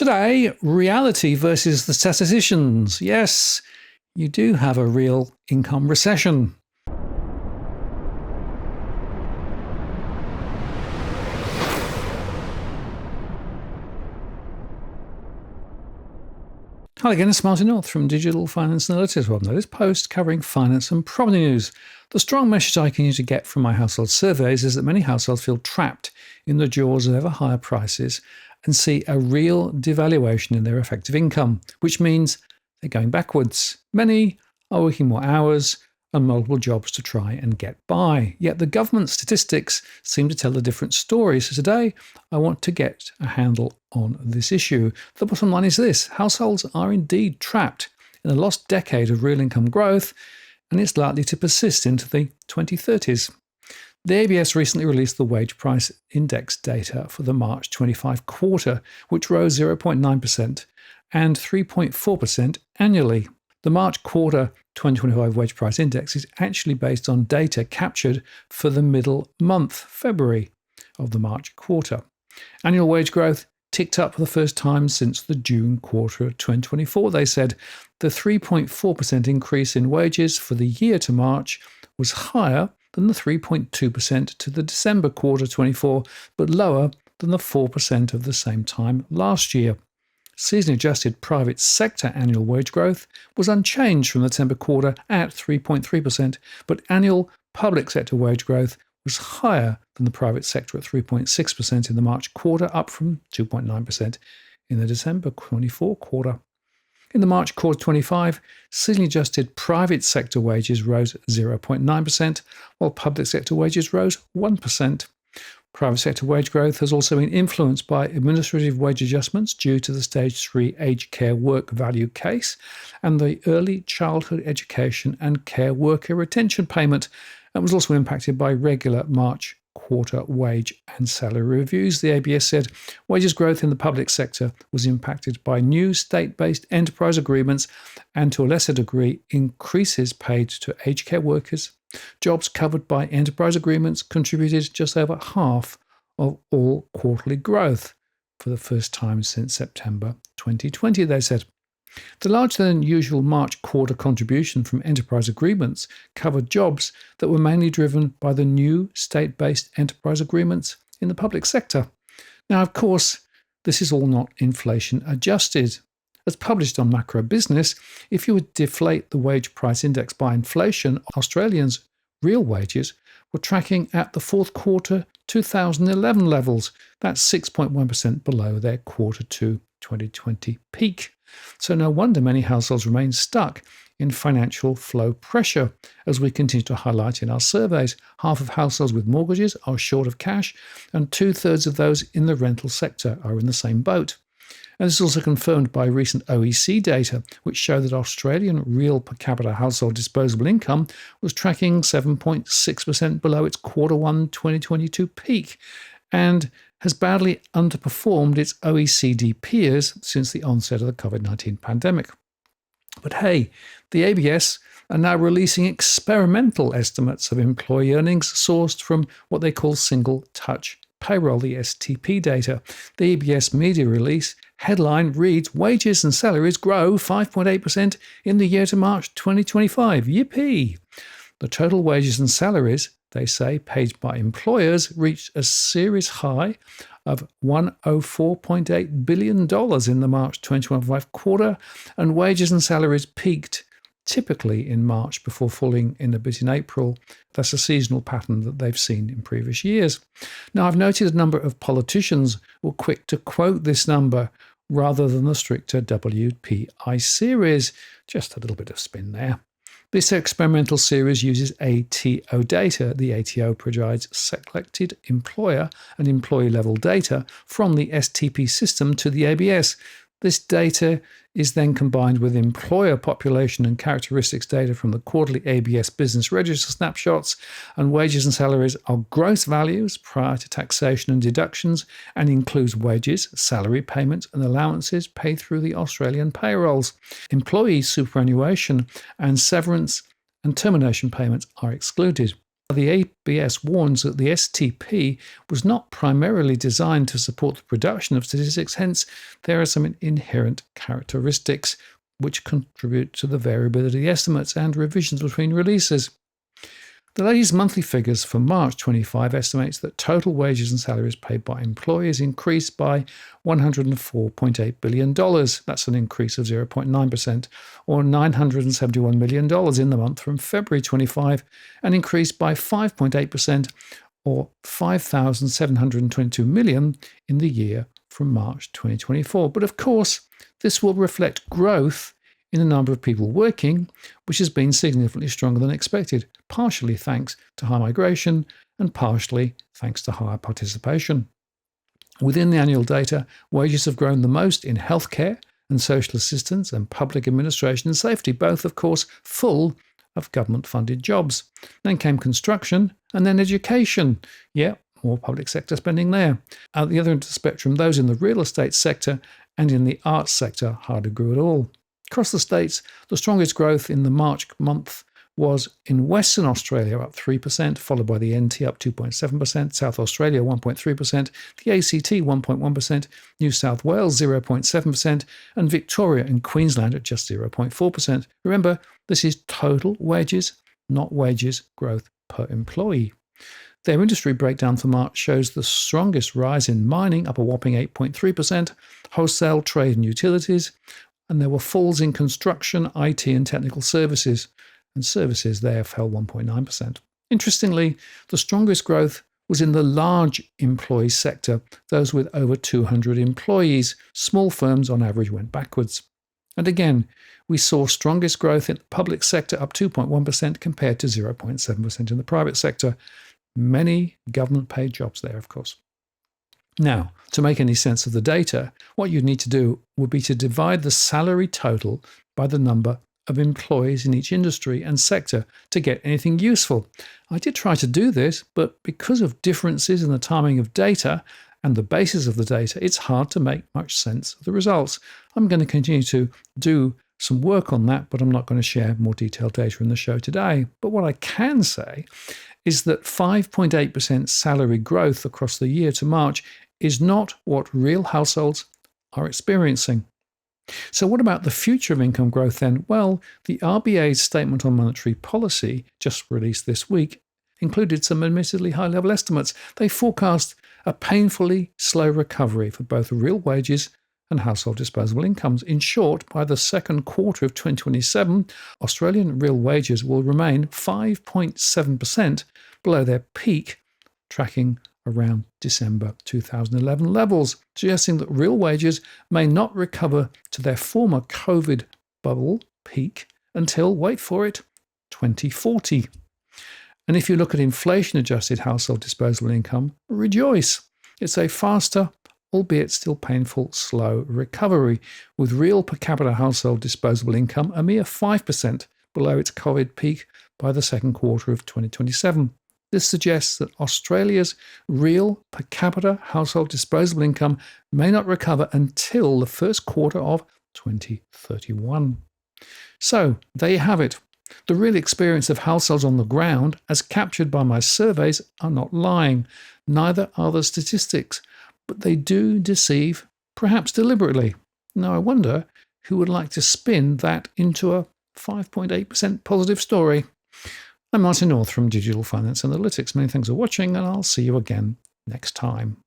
Today, reality versus the statisticians. Yes, you do have a real income recession. Hi again, it's Martin North from Digital Finance Analytics. Welcome to this post covering finance and property news. The strong message I continue to get from my household surveys is that many households feel trapped in the jaws of ever higher prices and see a real devaluation in their effective income, which means they're going backwards. Many are working more hours and multiple jobs to try and get by. Yet the government statistics seem to tell a different story. So today, I want to get a handle on this issue. The bottom line is this: households are indeed trapped in a lost decade of real income growth, and it's likely to persist into the 2030s. The ABS recently released the wage price index data for the March 25 quarter, which rose 0.9% and 3.4% annually. The March quarter 2025 wage price index is actually based on data captured for the middle month, February, of the March quarter. Annual wage growth ticked up for the first time since the June quarter of 2024. They said the 3.4% increase in wages for the year to March was higher than the 3.2% to the December quarter 24, but lower than the 4% of the same time last year. Seasonally adjusted private sector annual wage growth was unchanged from the December quarter at 3.3%, but annual public sector wage growth was higher than the private sector at 3.6% in the March quarter, up from 2.9% in the December 24 quarter. In the March quarter 25, seasonally adjusted private sector wages rose 0.9%, while public sector wages rose 1%. Private sector wage growth has also been influenced by administrative wage adjustments due to the Stage 3 aged care work value case and the early childhood education and care worker retention payment, and was also impacted by regular March quarter wage and salary reviews. The ABS said wages growth in the public sector was impacted by new state-based enterprise agreements and, to a lesser degree, increases paid to aged care workers. Jobs covered by enterprise agreements contributed just over half of all quarterly growth for the first time since September 2020, they said. The larger than usual March quarter contribution from enterprise agreements covered jobs that were mainly driven by the new state-based enterprise agreements in the public sector. Now, of course, this is all not inflation adjusted. As published on Macro Business, if you would deflate the wage price index by inflation, Australians' real wages were tracking at the fourth quarter 2011 levels. That's 6.1% below their quarter 2 2020 peak. So no wonder many households remain stuck in financial flow pressure. As we continue to highlight in our surveys, half of households with mortgages are short of cash, and 2/3 of those in the rental sector are in the same boat. And this is also confirmed by recent OEC data, which show that Australian real per capita household disposable income was tracking 7.6% below its quarter 1 2022 peak, and has badly underperformed its OECD peers since the onset of the COVID-19 pandemic. But hey, the ABS are now releasing experimental estimates of employee earnings sourced from what they call single touch payroll, the STP data. The ABS media release headline reads, "Wages and salaries grow 5.8% in the year to March 2025. Yippee!" The total wages and salaries, they say, paid by employers reached a series high of $104.8 billion in the March 2025 quarter, and wages and salaries peaked typically in March before falling in a bit in April. That's a seasonal pattern that they've seen in previous years. Now, I've noted a number of politicians were quick to quote this number rather than the stricter WPI series. Just a little bit of spin there. This experimental series uses ATO data. The ATO provides selected employer and employee level data from the STP system to the ABS. This data is then combined with employer population and characteristics data from the quarterly ABS business register snapshots, and wages and salaries are gross values prior to taxation and deductions, and includes wages, salary payments and allowances paid through the Australian payrolls. Employee superannuation and severance and termination payments are excluded. The ABS warns that the STP was not primarily designed to support the production of statistics, hence there are some inherent characteristics which contribute to the variability of the estimates and revisions between releases. The latest monthly figures for March 25 estimates that total wages and salaries paid by employees increased by $104.8 billion. That's an increase of 0.9%, or $971 million in the month from February 25, and increased by 5.8%, or $5,722 million in the year from March 2024. But of course, this will reflect growth in the number of people working, which has been significantly stronger than expected, partially thanks to high migration and partially thanks to higher participation. Within the annual data, wages have grown the most in healthcare and social assistance and public administration and safety, both, of course, full of government-funded jobs. Then came construction and then education. Yeah, more public sector spending there. At the other end of the spectrum, those in the real estate sector and in the arts sector hardly grew at all. Across the states, the strongest growth in the March month was in Western Australia, up 3%, followed by the NT, up 2.7%, South Australia, 1.3%, the ACT, 1.1%, New South Wales, 0.7%, and Victoria and Queensland at just 0.4%. Remember, this is total wages, not wages growth per employee. Their industry breakdown for March shows the strongest rise in mining, up a whopping 8.3%, wholesale, trade and utilities, and there were falls in construction, IT and technical services, and services there fell 1.9%. Interestingly, the strongest growth was in the large employee sector, those with over 200 employees. Small firms on average went backwards. And again, we saw strongest growth in the public sector, up 2.1% compared to 0.7% in the private sector. Many government-paid jobs there, of course. Now, to make any sense of the data, what you need to do would be to divide the salary total by the number of employees in each industry and sector to get anything useful. I did try to do this, but because of differences in the timing of data and the basis of the data, it's hard to make much sense of the results. I'm going to continue to do some work on that, but I'm not going to share more detailed data in the show today. But what I can say is that 5.8% salary growth across the year to March is not what real households are experiencing. So what about the future of income growth then? Well, the RBA's statement on monetary policy, just released this week, included some admittedly high-level estimates. They forecast a painfully slow recovery for both real wages and household disposable incomes. In short, by the second quarter of 2027, Australian real wages will remain 5.7% below their peak, tracking around December 2011 levels, suggesting that real wages may not recover to their former COVID bubble peak until, wait for it, 2040. And if you look at inflation-adjusted household disposable income, rejoice. It's a faster, albeit still painful, slow recovery, with real per capita household disposable income a mere 5% below its COVID peak by the second quarter of 2027. This suggests that Australia's real per capita household disposable income may not recover until the first quarter of 2031. So there you have it. The real experience of households on the ground, as captured by my surveys, are not lying. Neither are the statistics, but they do deceive, perhaps deliberately. Now I wonder who would like to spin that into a 5.8% positive story. I'm Martin North from Digital Finance Analytics. Many thanks for watching, and I'll see you again next time.